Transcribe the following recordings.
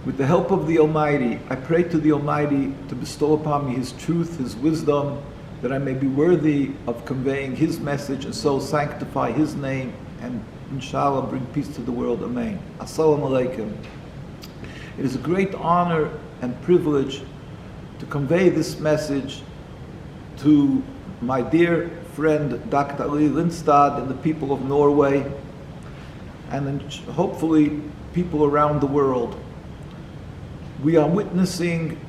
With the help of the Almighty, I pray to the Almighty to bestow upon me His truth, His wisdom, that I may be worthy of conveying His message and so sanctify His name and inshallah bring peace to the world. Amen. Assalamu alaikum. It is a great honor and privilege to convey this message to my dear friend Dr. Ali Lindstad and the people of Norway, and hopefully people around the world. We are witnessing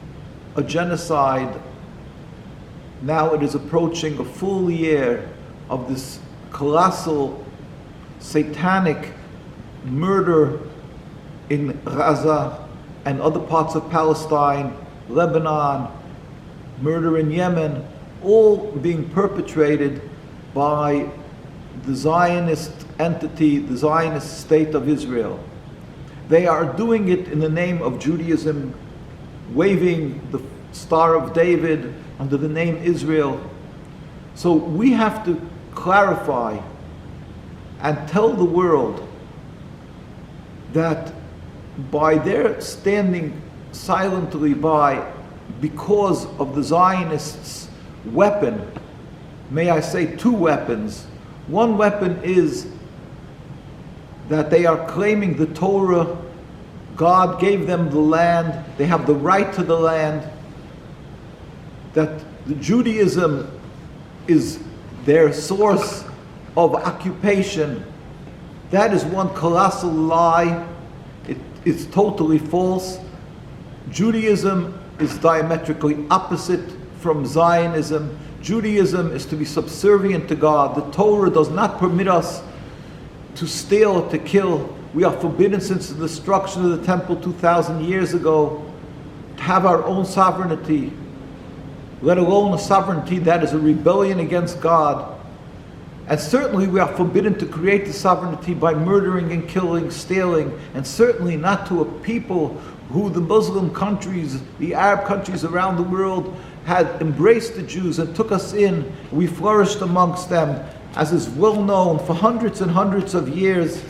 a genocide. Now it is approaching a full year of this colossal satanic murder in Gaza and other parts of Palestine, Lebanon, murder in Yemen, all being perpetrated by the Zionist entity, the Zionist state of Israel. They are doing it in the name of Judaism, waving the Star of David under the name Israel. So we have to clarify and tell the world that by their standing silently by because of the Zionists' weapon, may I say two weapons. One weapon is that they are claiming the Torah, God gave them the land, they have the right to the land, that the Judaism is their source of occupation. That is one colossal lie. It's totally false. Judaism is diametrically opposite from Zionism. Judaism is to be subservient to God. The Torah does not permit us to steal, to kill. We are forbidden since the destruction of the temple 2,000 years ago to have our own sovereignty, let alone a sovereignty that is a rebellion against God. And certainly we are forbidden to create the sovereignty by murdering and killing, stealing, and certainly not to a people who the Muslim countries, the Arab countries around the world had embraced the Jews and took us in. We flourished amongst them, as is well known, for hundreds and hundreds of years.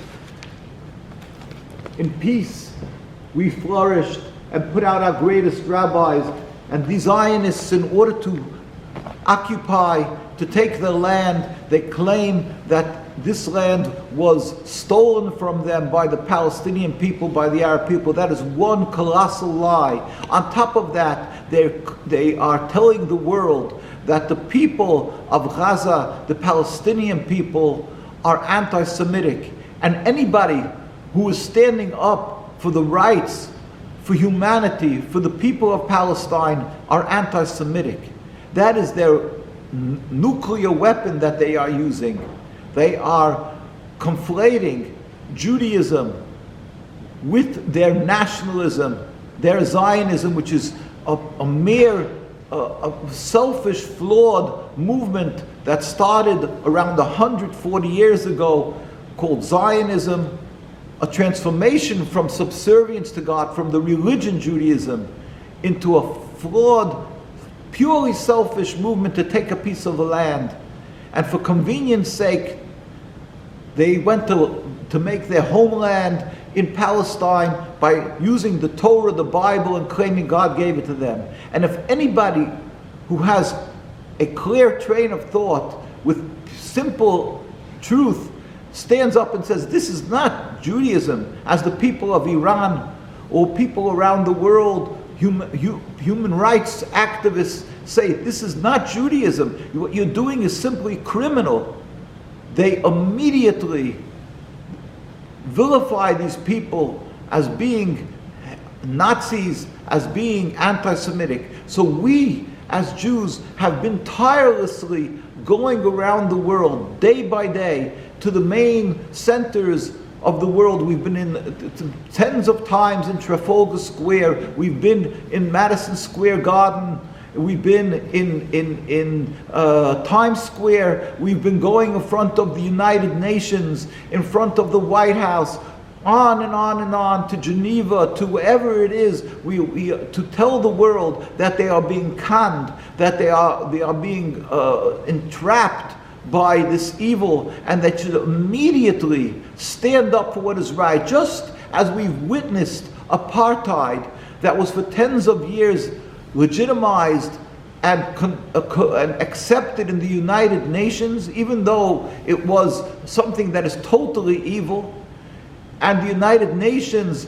In peace, we flourished and put out our greatest rabbis. And these Zionists, in order to occupy, to take the land, they claim that this land was stolen from them by the Palestinian people, by the Arab people. That is one colossal lie. On top of that, they are telling the world that the people of Gaza, the Palestinian people, are anti-Semitic. And anybody who is standing up for the rights, for humanity, for the people of Palestine, are anti-Semitic. That is their nuclear weapon that they are using. They are conflating Judaism with their nationalism, their Zionism, which is a mere selfish, flawed movement that started around 140 years ago, called Zionism, a transformation from subservience to God, from the religion Judaism, into a flawed, purely selfish movement to take a piece of the land. And for convenience sake, they went to make their homeland in Palestine by using the Torah, the Bible, and claiming God gave it to them. And if anybody who has a clear train of thought with simple truth stands up and says, this is not Judaism, as the people of Iran or people around the world, human rights activists say, this is not Judaism. What you're doing is simply criminal. They immediately vilify these people as being Nazis, as being anti-Semitic. So we, as Jews, have been tirelessly going around the world, day by day, to the main centers of the world. We've been in tens of times in Trafalgar Square. We've been in Madison Square Garden. We've been in Times Square. We've been going in front of the United Nations, in front of the White House, on and on and on, to Geneva, to wherever it is, to tell the world that they are being conned, that they are being entrapped by this evil, and that should immediately stand up for what is right. Just as we've witnessed apartheid that was for tens of years legitimized and accepted in the United Nations, even though it was something that is totally evil. And the United Nations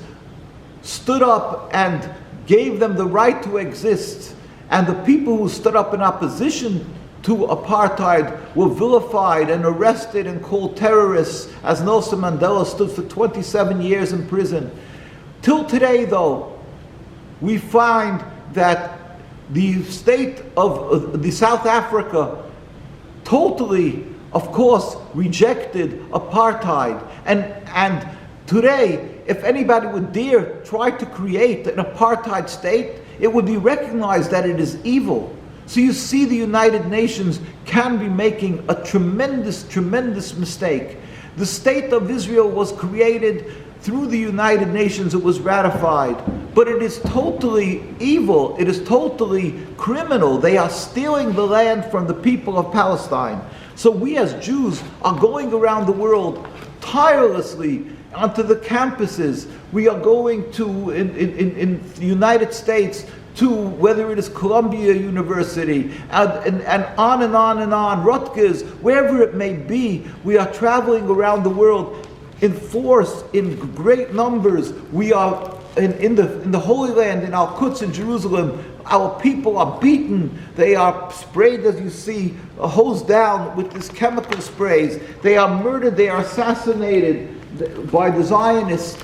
stood up and gave them the right to exist. And the people who stood up in opposition to apartheid were vilified and arrested and called terrorists, as Nelson Mandela stood for 27 years in prison. Till today, though, we find that the state of the South Africa totally, of course, rejected apartheid. And today, if anybody would dare try to create an apartheid state, it would be recognized that it is evil. So you see, the United Nations can be making a tremendous, tremendous mistake. The state of Israel was created through the United Nations. It was ratified. But it is totally evil. It is totally criminal. They are stealing the land from the people of Palestine. So we as Jews are going around the world tirelessly onto the campuses. We are going to, in the United States, to whether it is Columbia University, and on and on and on, Rutgers, wherever it may be, we are traveling around the world in force, in great numbers. We are in the Holy Land, in Al-Quds in Jerusalem. Our people are beaten. They are sprayed, as you see, hosed down with these chemical sprays. They are murdered. They are assassinated by the Zionists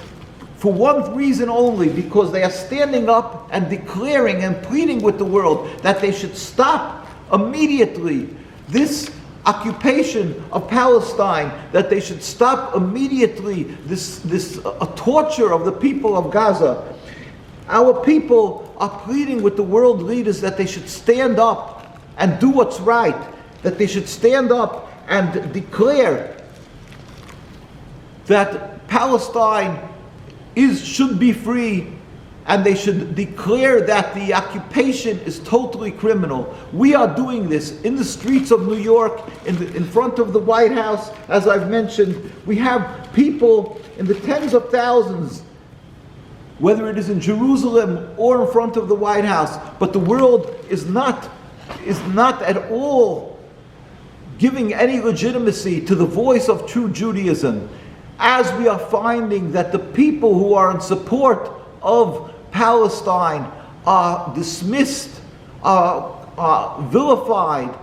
for one reason only, because they are standing up and declaring and pleading with the world that they should stop immediately this occupation of Palestine, that they should stop immediately this torture of the people of Gaza. Our people are pleading with the world leaders that they should stand up and do what's right, that they should stand up and declare that Palestine should be free, and they should declare that the occupation is totally criminal. We are doing this in the streets of New York, in front of the White House, as I've mentioned. We have people in the tens of thousands, whether it is in Jerusalem or in front of the White House. But the world is not at all giving any legitimacy to the voice of true Judaism, as we are finding that the people who are in support of Palestine are dismissed, are vilified.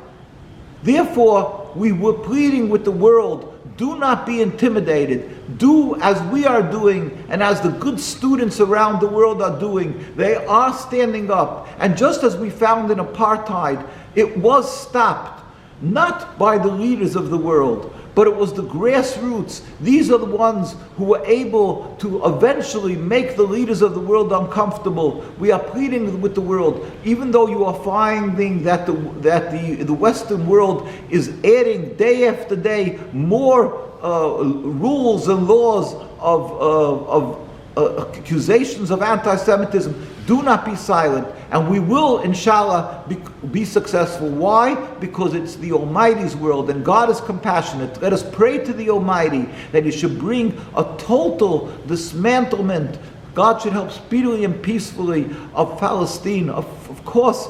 Therefore, we were pleading with the world, do not be intimidated. Do as we are doing, and as the good students around the world are doing. They are standing up. And just as we found in apartheid, it was stopped, not by the leaders of the world, but it was the grassroots. These are the ones who were able to eventually make the leaders of the world uncomfortable. We are pleading with the world, even though you are finding that the Western world is adding day after day more rules and laws of accusations of anti-Semitism. Do not be silent, and we will, inshallah, be successful. Why? Because it's the Almighty's world, and God is compassionate. Let us pray to the Almighty that He should bring a total dismantlement. God should help speedily and peacefully of Palestine, of course,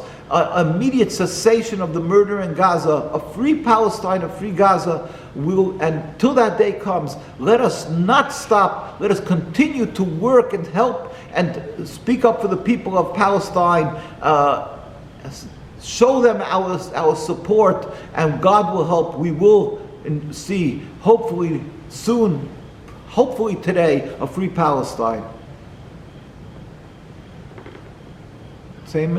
immediate cessation of the murder in Gaza, a free Palestine, a free Gaza. And till that day comes, let us not stop. Let us continue to work and help and speak up for the people of Palestine. Show them our support, and God will help. We will see, hopefully soon, hopefully today, a free Palestine. Same.